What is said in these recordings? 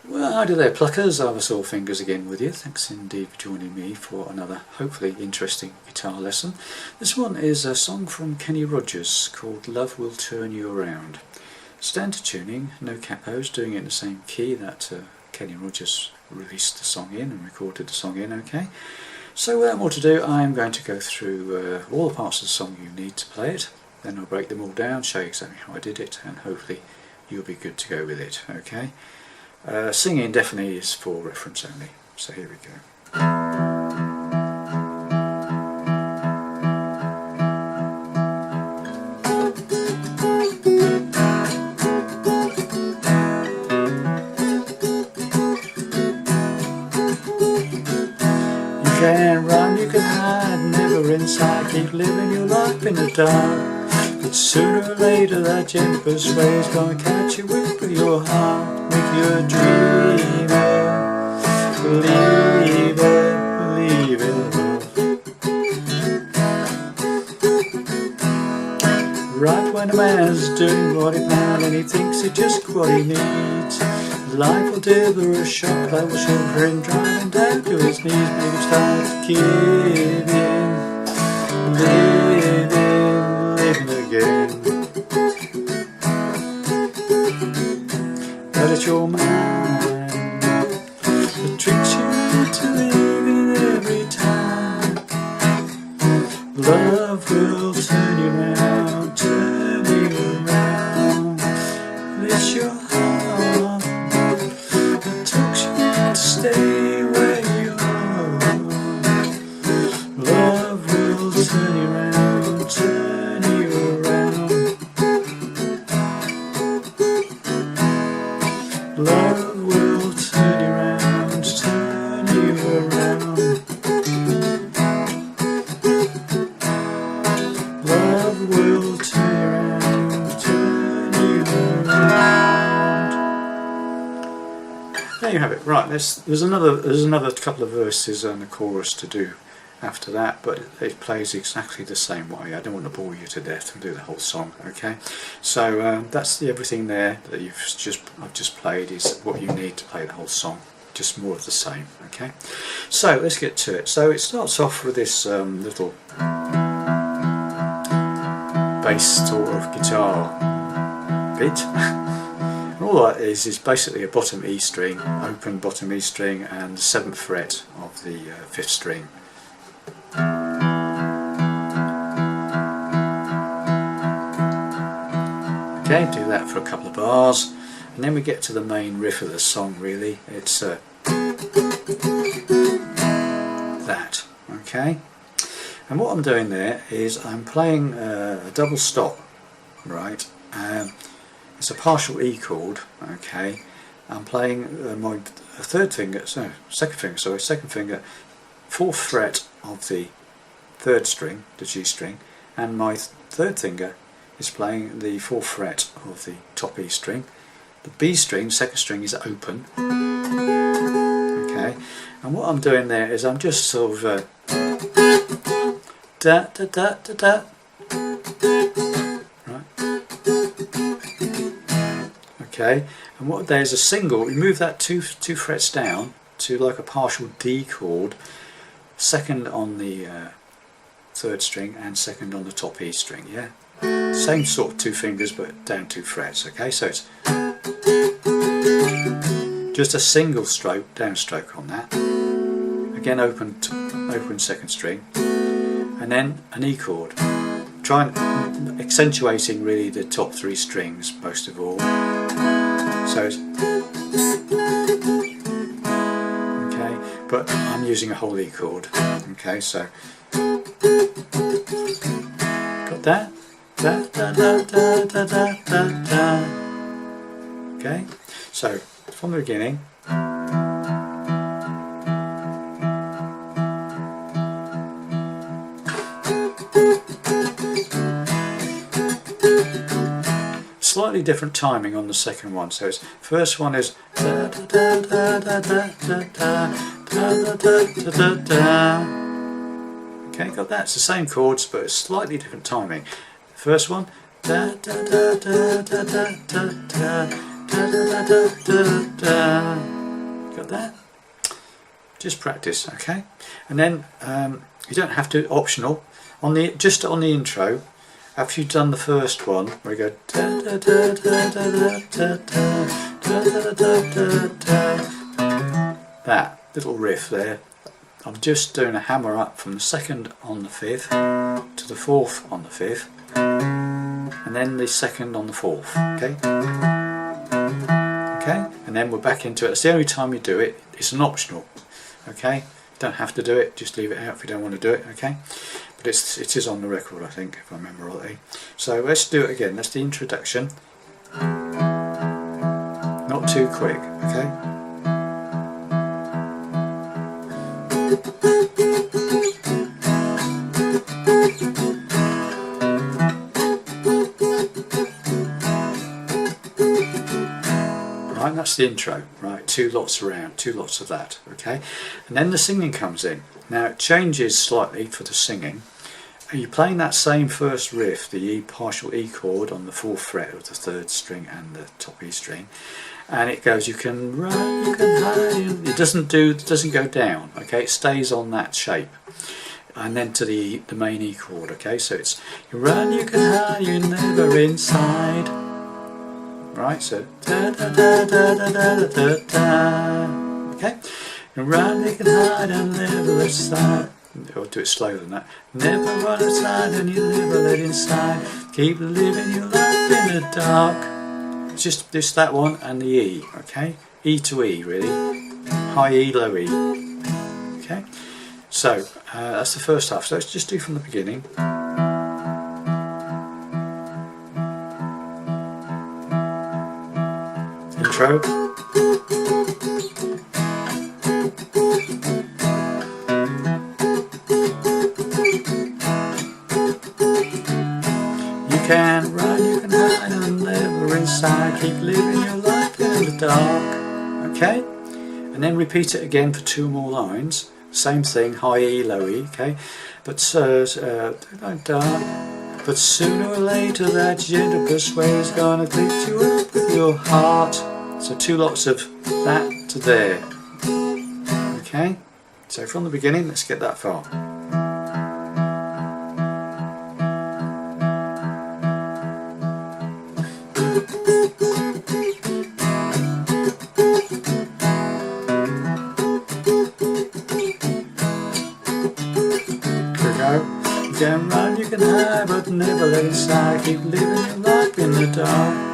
Well, hi there pluckers, I've Soul Fingers again with you. Thanks indeed for joining me for another hopefully interesting guitar lesson. This one is a song from Kenny Rogers called Love Will Turn You Around. Standard tuning, no capos, doing it in the same key that Kenny Rogers released the song in and recorded the song in, okay? So without more to do, I'm going to go through all the parts of the song you need to play it, then I'll break them all down, show you exactly how I did it, and hopefully you'll be good to go with it, okay? Singing definitely is for reference only, so here we go. You can run, you can hide, never inside, keep living your life in the dark. But sooner or later that gentle persuade's gonna catch you with your heart. Make you a dreamer, believe it, believe it. Right when a man's doing what he can and he thinks it's just what he needs, life will deliver a shock that will shiver him driving down to his knees. Make him start giving, living again. But it's your mind that tricks you into leaving every time. Love will turn you around, turn you around. It's your heart that talks you to stay where you are. Love will turn you around, turn you around. Love will turn you around, turn you around. Love will turn you around, turn you around. There you have it. Right, there's another couple of verses and a chorus to do after that, but it plays exactly the same way. I don't want to bore you to death and do the whole song, okay? So that's everything there that I've just played is what you need to play the whole song, just more of the same, okay? So let's get to it. So it starts off with this little bass sort of guitar bit. And all that is basically a bottom E string, open bottom E string, and the 7th fret of the 5th string. Okay, do that for a couple of bars, and then we get to the main riff of the song. Really, it's that, okay? And what I'm doing there is I'm playing a double stop, right? It's a partial E chord, okay? I'm playing my second finger, 4th fret of the 3rd string, the G string, and my 3rd finger is playing the 4th fret of the top E string. The B string, 2nd string, is open, okay? And what I'm doing there is I'm just sort of da da da da da, right? Okay, and what there's a single. You move that two frets down to like a partial D chord, 2nd on the 3rd string and 2nd on the top E string. Yeah, same sort of 2 fingers but down 2 frets. Okay, so it's just a single stroke, downstroke on that. Again, open 2nd string, and then an E chord. Accentuating really the top 3 strings most of all. So it's okay, but I'm using a whole E chord. Okay, so got that. Da, da, da, da, da, da, da, da. Okay, so from the beginning. Slightly different timing on the second one. So it's first one is da, da, da, da, da, da, da, da, da, da, da, da. Okay, got that. It's the same chords, but it's slightly different timing. First one, da da da da da da da da da da da da da. just practice, okay? And then you don't have to, optional, on the just on the intro, after you've done the first one, where you go da da da da da da da da da da da, that little riff there, I'm just doing a hammer up from the second on the fifth to the fourth on the fifth, and then the second on the fourth, okay? Okay, and then we're back into it. It's the only time you do it. It's an optional, okay? Don't have to do it, just leave it out if you don't want to do it, okay? But it is on the record, I think, if I remember rightly. So let's do it again. That's the introduction. Not too quick, okay? Right, that's the intro, right, 2 lots around, 2 lots of that, okay? And then the singing comes in. Now it changes slightly for the singing. You're playing that same first riff, the E partial E chord on the 4th fret of the 3rd string and the top E string, and it goes, you can run, you can hide, it doesn't go down, okay, it stays on that shape. And then to the main E chord, okay, so it's you run, you can hide, you're never inside. Right, so da da da da da da da da. Okay, you run, you can hide, and never inside. Or do it slower than that. Never run outside, and you never let inside. Keep living your life in the dark. It's just that one and the E. Okay, E to E really. High E, low E. Okay, so that's the first half. So let's just do from the beginning. Intro. You can run, you can hide, and never inside. Keep living your life in the dark. Okay, and then repeat it again for 2 more lines. Same thing, high E, low E. Okay, but dark. But sooner or later that gentle persuade is gonna lift you up with your heart. So 2 lots of that to there. Okay, so from the beginning, let's get that far. Here we go. You can run, you can hide, but never let inside. Keep living your life in the dark.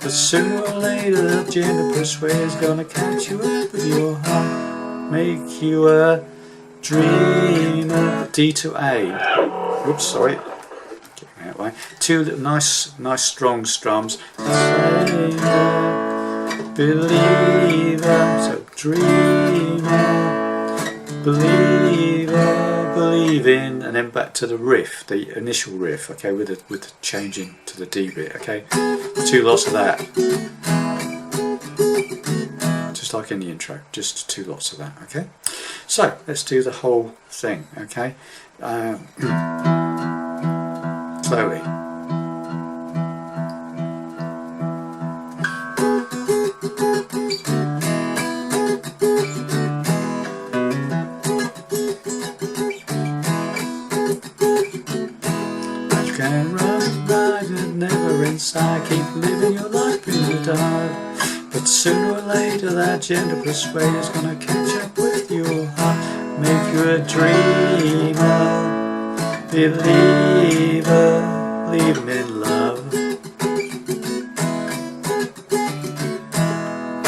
But sooner or later that gentle persuade is gonna catch you up with your heart, make you a dreamer. D to A. Oops, sorry. Get me out of the way. 2 little nice strong strums. Savior, believer. So dreamer, believer, believe in, and then back to the riff, the initial riff. Okay, with the changing to the D bit. Okay. 2 lots of that, just like in the intro, just 2 lots of that, okay? So, let's do the whole thing, okay? Slowly. You can run, ride, and never inside. Keep living your life in the dark. But sooner or later that gentle persuade is gonna catch up with your heart, make you a dreamer, believer, believing in love.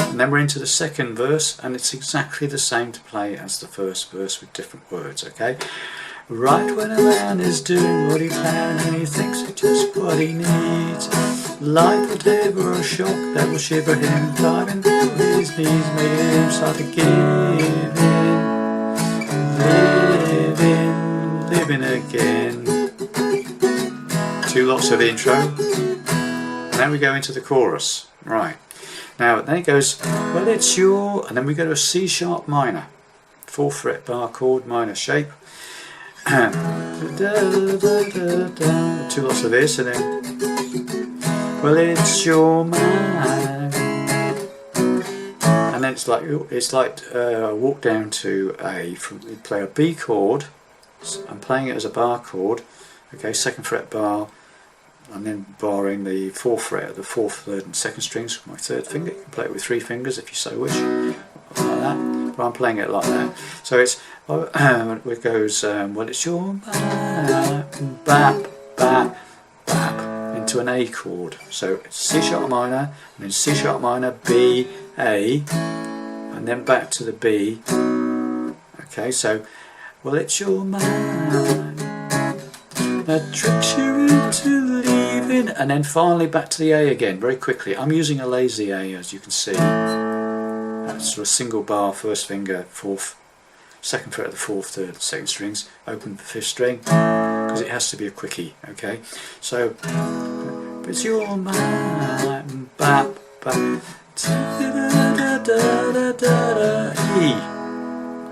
And then we're into the second verse, and it's exactly the same to play as the first verse with different words, okay? Right when a man is doing what he plans and he thinks it's just what he needs, life will deliver a shock that will shiver him, diving to his knees, making him start to give in, living again. 2 lots of intro. Now we go into the chorus. Right. Now then it goes, well it's your, and then we go to a C sharp minor, 4th fret bar chord, minor shape. 2 lots of this, and then, well it's your mind, and then it's like walk down to A, play a B chord. I'm playing it as a bar chord, okay, 2nd fret bar, and then barring the 4th fret of the 4th, 3rd and 2nd strings with my 3rd finger. You can play it with 3 fingers if you so wish, like that, but I'm playing it like that. So it's, it goes, well it's your bap, bap, bap, into an A chord. So it's C sharp minor, and then C sharp minor, B, A, and then back to the B. Okay, so, well it's your mind that tricks you into leaving, and then finally back to the A again, very quickly. I'm using a lazy A, as you can see. That's sort of single bar, 1st finger, 4th, 2nd fret of the 4th, 3rd, 2nd strings, open the 5th string, because it has to be a quickie, okay? So, it's your mind, bap, bap, E,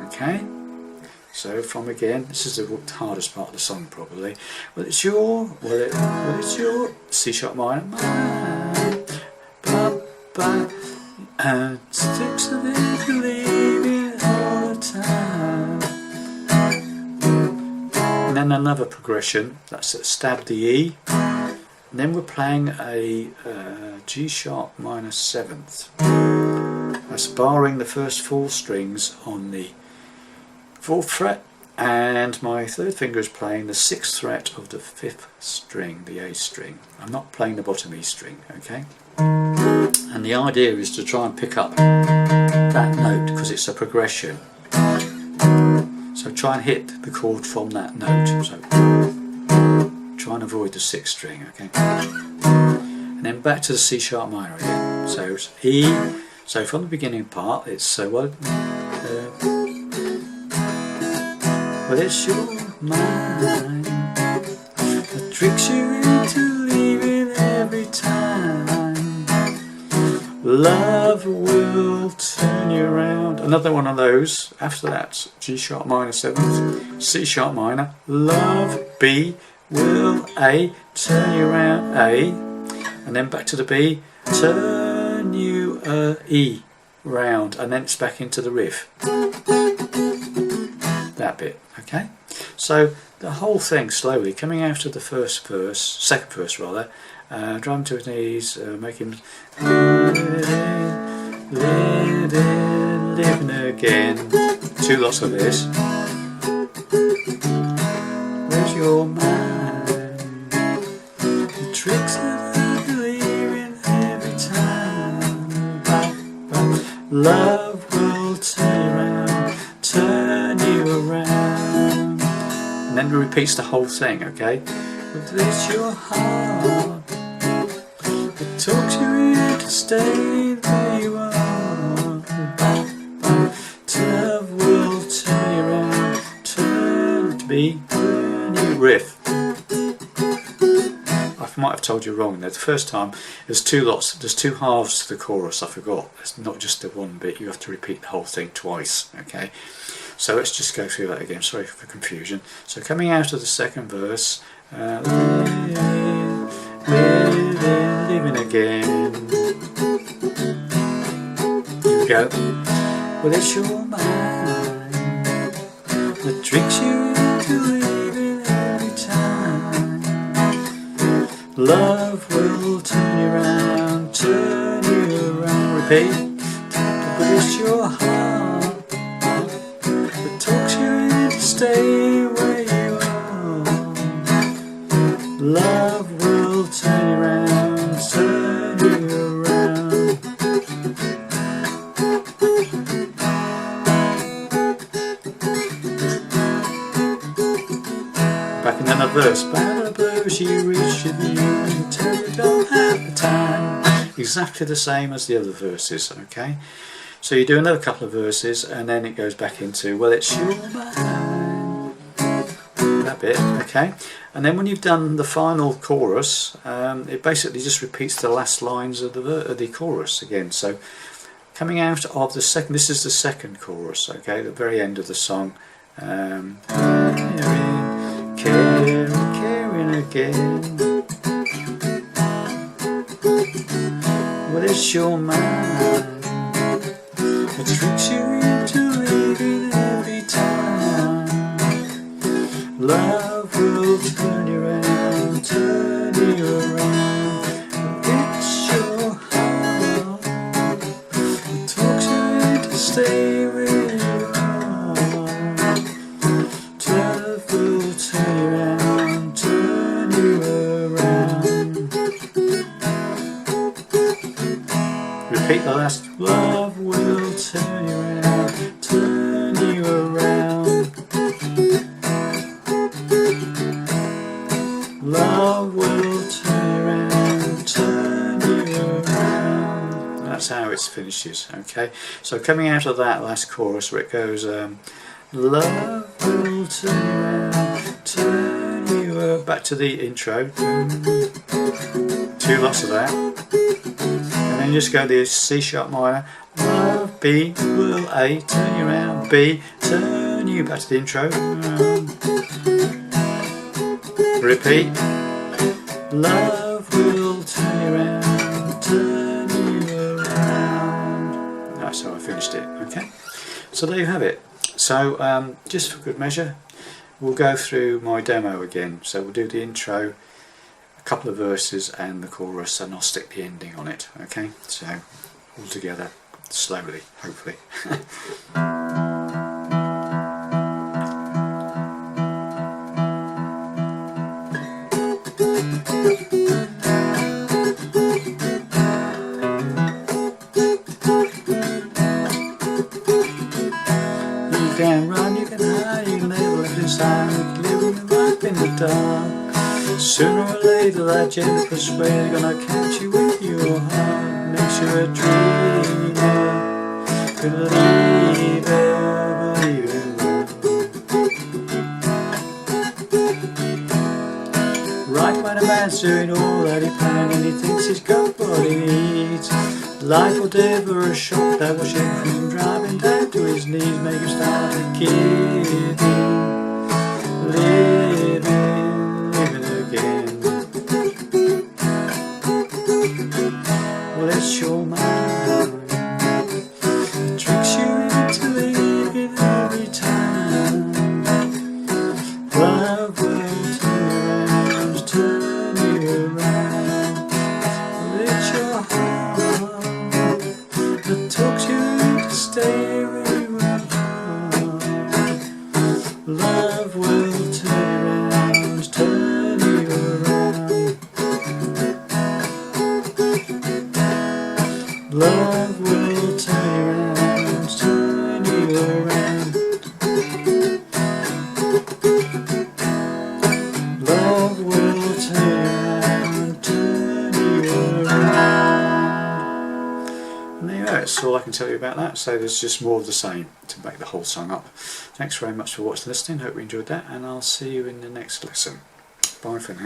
okay? So from again, this is the hardest part of the song probably. Well it's your, well it's your C sharp minor, ba, ba, and sticks of it, believe it all the time. And then another progression, that's stab the E. And then we're playing a G sharp minor 7th. That's barring the first 4 strings on the 4th fret, and my 3rd finger is playing the 6th fret of the 5th string, the A string. I'm not playing the bottom E string, okay? And the idea is to try and pick up that note because it's a progression. So try and hit the chord from that note. So try and avoid the 6th string, okay? And then back to the C sharp minor again. So it's E. So from the beginning part, it's well it's your mind that tricks you into leaving every time. Love will turn you around. Another one of those. After that, G sharp minor 7th, C sharp minor, love, B, will, A, turn you around, A, and then back to the B, turn you E round, and then it's back into the riff. That bit, okay? So the whole thing slowly coming out of the 1st verse, 2nd verse rather, drum to his knees, making living again. 2 lots of this. Where's your mind? The tricks that I believe in every time. Love will turn you around, turn you around. And then it repeats the whole thing, okay? But it's your heart that talks you into staying where you are. Love will turn you around, turn to be a new riff. I might have told you wrong there. The first time there's 2 lots, there's 2 halves to the chorus, I forgot. It's not just the one bit, you have to repeat the whole thing twice, okay? So let's just go through that again, sorry for confusion. So coming out of the 2nd verse, living again. Here we go. Well, it's your mind that tricks you into leaving every time. Love will turn you around, turn you around. Repeat. But it's your heart that talks you into stay where you are. Love will turn you around, turn you around. Back in another verse. By the blues you reach your view and you tell you don't have the time. Exactly the same as the other verses, okay? So you do another couple of verses and then it goes back into, well, it's your mind. That bit, okay? And then when you've done the final chorus, it basically just repeats the last lines of the chorus again. So coming out of the second, this is the 2nd chorus, okay? The very end of the song. Caring again. Well, it's your mind tricks you into leaving every time. Love will turn you around, turn you around. It's your heart that talks you into stay where you are. Love will turn you around, turn you around. Repeat the last. Love will turn you around, turn you around. Love will turn you around, turn you around. That's how it finishes, okay? So coming out of that last chorus where it goes, love will turn you around, turn you around. Back to the intro. 2 lots of that. And then just go to C sharp minor. Love, B, will, A, turn you around, B, turn you. Back to the intro. Repeat. Love will turn you around, turn you around. That's how I finished it, okay? So there you have it. So just for good measure, we'll go through my demo again. So we'll do the intro, a couple of verses and the chorus, and I'll stick the ending on it, okay? So all together, slowly, hopefully. You can run, you can hide, you can live left inside, you can live right in the dark. Sooner or later that gentle persuader gonna catch you with your heart. Makes you a dreamer, believer, believe in love. Right when a man's doing all that he can and he thinks he's got what he needs, life will deliver a shock that will shake him, driving down to his knees, make him start to giving, living again. Well, it's your mind that tricks you into leaving every time. Love will turn you around, turn you around. Well, it's your heart that talks you to stay where you are. Love will turn you around, turn you around. Love will turn you around, turn you around. Love will turn you around, turn you around. And there you go, that's all I can tell you about that. So there's just more of the same to make the whole song up. Thanks very much for watching and listening, hope you enjoyed that, and I'll see you in the next lesson. Bye for now.